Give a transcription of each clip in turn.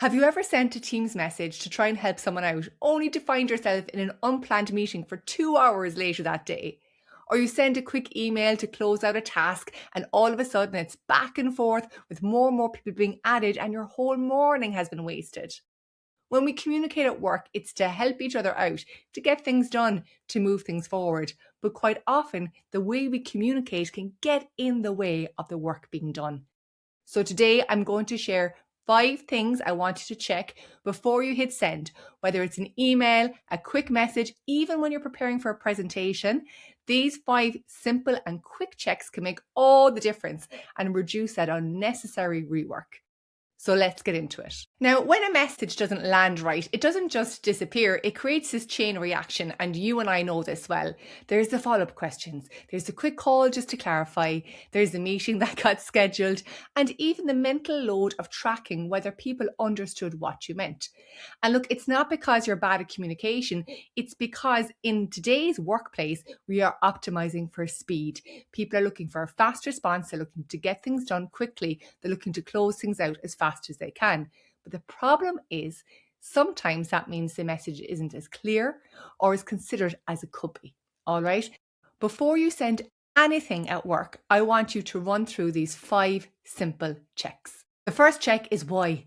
Have you ever sent a Teams message to try and help someone out, only to find yourself in an unplanned meeting for 2 hours later that day? Or you send a quick email to close out a task, and all of a sudden it's back and forth with more and more people being added, and your whole morning has been wasted. When we communicate at work, it's to help each other out, to get things done, to move things forward. But quite often, the way we communicate can get in the way of the work being done. So today I'm going to share 5 things I want you to check before you hit send, whether it's an email, a quick message, even when you're preparing for a presentation. These 5 simple and quick checks can make all the difference and reduce that unnecessary rework. So let's get into it. Now, when a message doesn't land right, it doesn't just disappear, it creates this chain reaction, and you and I know this well. There's the follow-up questions, there's the quick call just to clarify, there's the meeting that got scheduled, and even the mental load of tracking whether people understood what you meant. And look, it's not because you're bad at communication, it's because in today's workplace, we are optimizing for speed. People are looking for a fast response, they're looking to get things done quickly, they're looking to close things out as fast as they can. But the problem is sometimes that means the message isn't as clear or as considered as it could be. All right. Before you send anything at work, I want you to run through these 5 simple checks. The first check is why.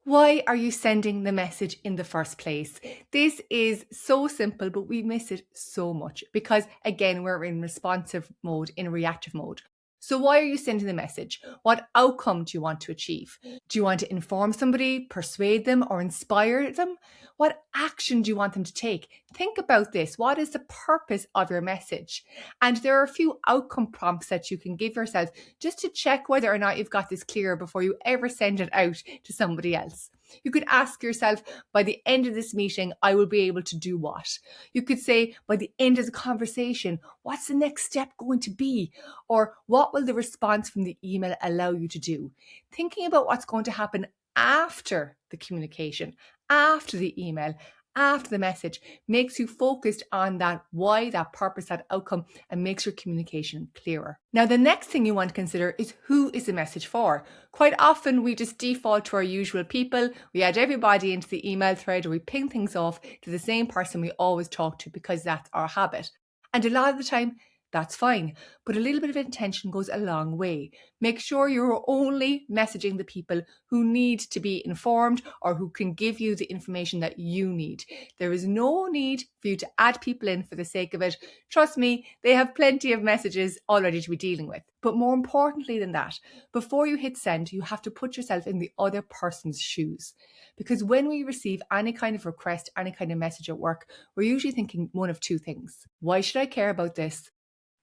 Why are you sending the message in the first place? This is so simple, but we miss it so much because, again, we're in responsive mode, in reactive mode. So why are you sending the message? What outcome do you want to achieve? Do you want to inform somebody, persuade them, or inspire them? What action do you want them to take? Think about this. What is the purpose of your message? And there are a few outcome prompts that you can give yourself just to check whether or not you've got this clear before you ever send it out to somebody else. You could ask yourself, by the end of this meeting, I will be able to do what? You could say, by the end of the conversation, what's the next step going to be? Or what will the response from the email allow you to do? Thinking about what's going to happen after the communication, after the email, after the message makes you focused on that why, that purpose, that outcome, and makes your communication clearer. Now, the next thing you want to consider is who is the message for. Quite often we just default to our usual people. We add everybody into the email thread, or we ping things off to the same person we always talk to because that's our habit. And a lot of the time, that's fine, but a little bit of intention goes a long way. Make sure you're only messaging the people who need to be informed or who can give you the information that you need. There is no need for you to add people in for the sake of it. Trust me, they have plenty of messages already to be dealing with. But more importantly than that, before you hit send, you have to put yourself in the other person's shoes. Because when we receive any kind of request, any kind of message at work, we're usually thinking one of 2 things. Why should I care about this?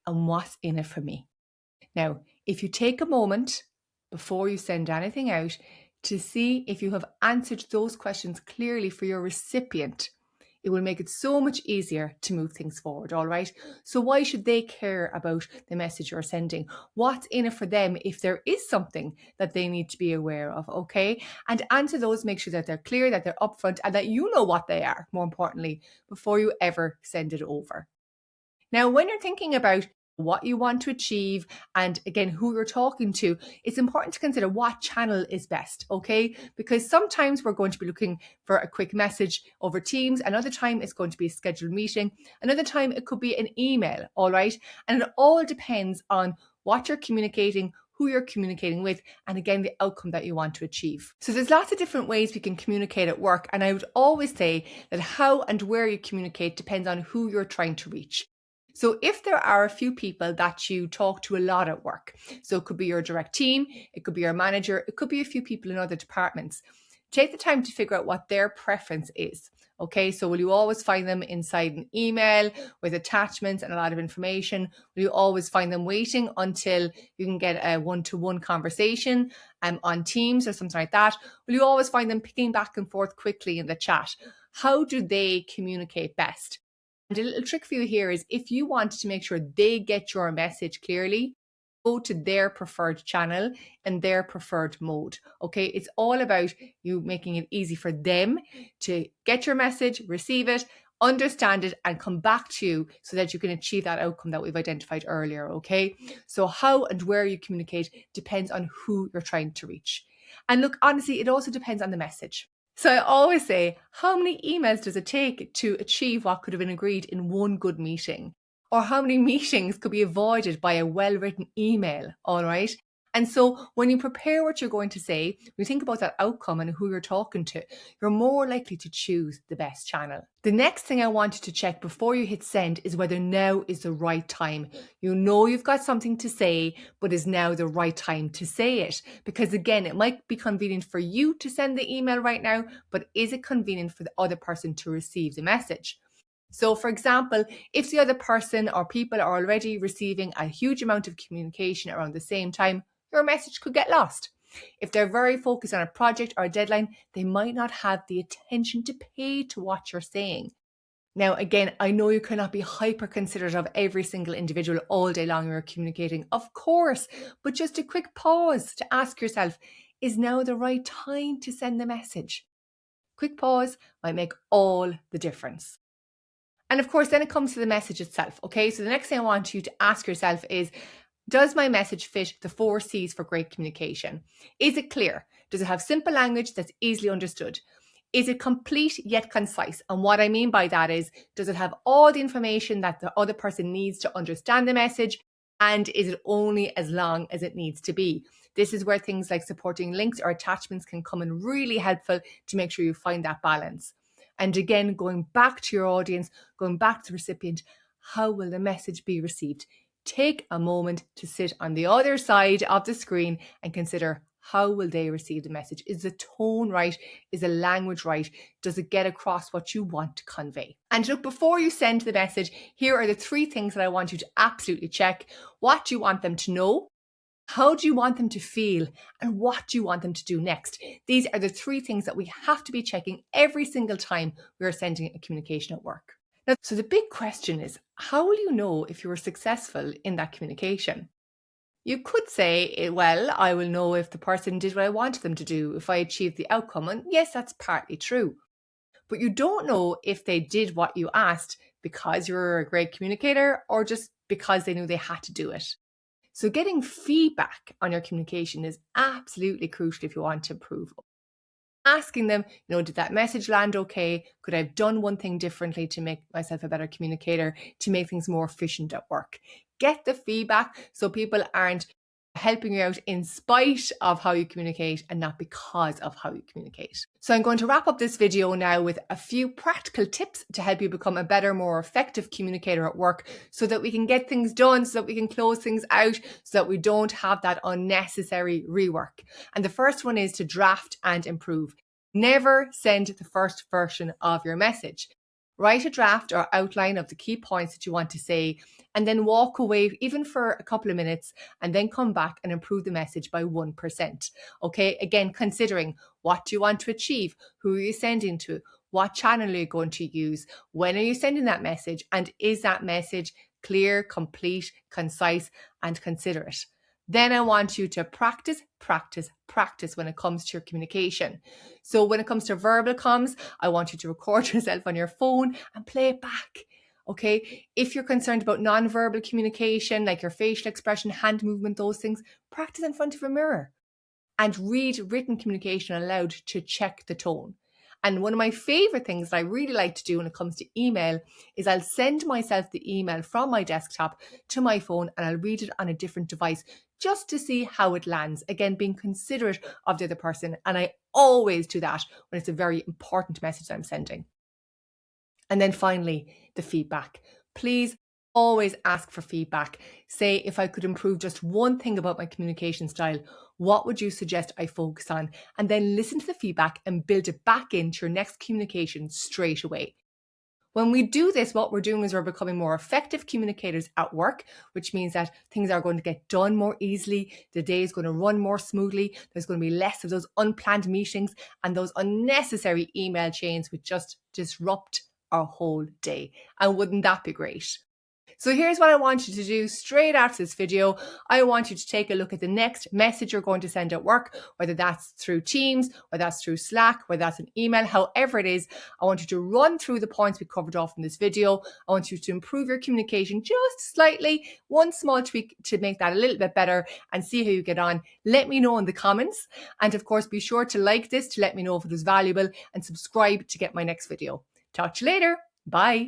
And what's in it for me? Now, if you take a moment before you send anything out to see if you have answered those questions clearly for your recipient, it will make it so much easier to move things forward, all right? So why should they care about the message you're sending? What's in it for them if there is something that they need to be aware of, okay? And answer those, make sure that they're clear, that they're upfront, and that you know what they are, more importantly, before you ever send it over. Now, when you're thinking about what you want to achieve and again, who you're talking to, it's important to consider what channel is best, okay? Because sometimes we're going to be looking for a quick message over Teams. Another time it's going to be a scheduled meeting. Another time it could be an email, all right? And it all depends on what you're communicating, who you're communicating with, and again, the outcome that you want to achieve. So there's lots of different ways we can communicate at work. And I would always say that how and where you communicate depends on who you're trying to reach. So if there are a few people that you talk to a lot at work, so it could be your direct team, it could be your manager, it could be a few people in other departments, take the time to figure out what their preference is. Okay, so will you always find them inside an email with attachments and a lot of information? Will you always find them waiting until you can get a one-to-one conversation on Teams or something like that? Will you always find them picking back and forth quickly in the chat? How do they communicate best? And a little trick for you here is if you want to make sure they get your message clearly, go to their preferred channel and their preferred mode. Okay, it's all about you making it easy for them to get your message, receive it, understand it, and come back to you so that you can achieve that outcome that we've identified earlier. Okay, so how and where you communicate depends on who you're trying to reach. And look, honestly, it also depends on the message. So I always say, how many emails does it take to achieve what could have been agreed in one good meeting? Or how many meetings could be avoided by a well written email? All right. And so when you prepare what you're going to say, when you think about that outcome and who you're talking to, you're more likely to choose the best channel. The next thing I want you to check before you hit send is whether now is the right time. You know you've got something to say, but is now the right time to say it? Because again, it might be convenient for you to send the email right now, but is it convenient for the other person to receive the message? So, for example, if the other person or people are already receiving a huge amount of communication around the same time, your message could get lost. If they're very focused on a project or a deadline, they might not have the attention to pay to what you're saying. Now, again, I know you cannot be hyper considerate of every single individual all day long you're communicating, of course, but just a quick pause to ask yourself, is now the right time to send the message? Quick pause might make all the difference. And of course, then it comes to the message itself. Okay, so the next thing I want you to ask yourself is, does my message fit the 4 C's for great communication? Is it clear? Does it have simple language that's easily understood? Is it complete yet concise? And what I mean by that is, does it have all the information that the other person needs to understand the message? And is it only as long as it needs to be? This is where things like supporting links or attachments can come in really helpful to make sure you find that balance. And again, going back to your audience, going back to the recipient, how will the message be received? Take a moment to sit on the other side of the screen and consider, how will they receive the message? Is the tone right? Is the language right? Does it get across what you want to convey? And look, before you send the message, here are the 3 things that I want you to absolutely check. What do you want them to know? How do you want them to feel? And what do you want them to do next? These are the 3 things that we have to be checking every single time we are sending a communication at work. Now, so the big question is, how will you know if you were successful in that communication? You could say, well, I will know if the person did what I wanted them to do, if I achieved the outcome. And yes, that's partly true. But you don't know if they did what you asked because you're a great communicator or just because they knew they had to do it. So getting feedback on your communication is absolutely crucial if you want to improve. Asking them, did that message land okay? Could I have done one thing differently to make myself a better communicator, to make things more efficient at work? Get the feedback so people aren't helping you out in spite of how you communicate and not because of how you communicate. So I'm going to wrap up this video now with a few practical tips to help you become a better, more effective communicator at work so that we can get things done, so that we can close things out, so that we don't have that unnecessary rework. And the first one is to draft and improve. Never send the first version of your message. Write a draft or outline of the key points that you want to say, and then walk away even for a couple of minutes and then come back and improve the message by 1%. Okay, again, considering what do you want to achieve? Who are you sending to? What channel are you going to use? When are you sending that message? And is that message clear, complete, concise, and considerate? Then I want you to practice when it comes to your communication. So when it comes to verbal comms, I want you to record yourself on your phone and play it back. Okay. If you're concerned about non-verbal communication, like your facial expression, hand movement, those things, practice in front of a mirror and read written communication aloud to check the tone. And one of my favorite things that I really like to do when it comes to email is I'll send myself the email from my desktop to my phone and I'll read it on a different device just to see how it lands. Again, being considerate of the other person. And I always do that when it's a very important message I'm sending. And then finally, the feedback. Please always ask for feedback. Say, if I could improve just one thing about my communication style, what would you suggest I focus on? And then listen to the feedback and build it back into your next communication straight away. When we do this, what we're doing is we're becoming more effective communicators at work, which means that things are going to get done more easily. The day is going to run more smoothly. There's going to be less of those unplanned meetings and those unnecessary email chains which just disrupt our whole day. And wouldn't that be great? So here's what I want you to do straight after this video. I want you to take a look at the next message you're going to send at work, whether that's through Teams, whether that's through Slack, whether that's an email, however it is. I want you to run through the points we covered off in this video. I want you to improve your communication just slightly, one small tweak to make that a little bit better, and see how you get on. Let me know in the comments. And of course, be sure to like this to let me know if it was valuable, and subscribe to get my next video. Talk to you later. Bye.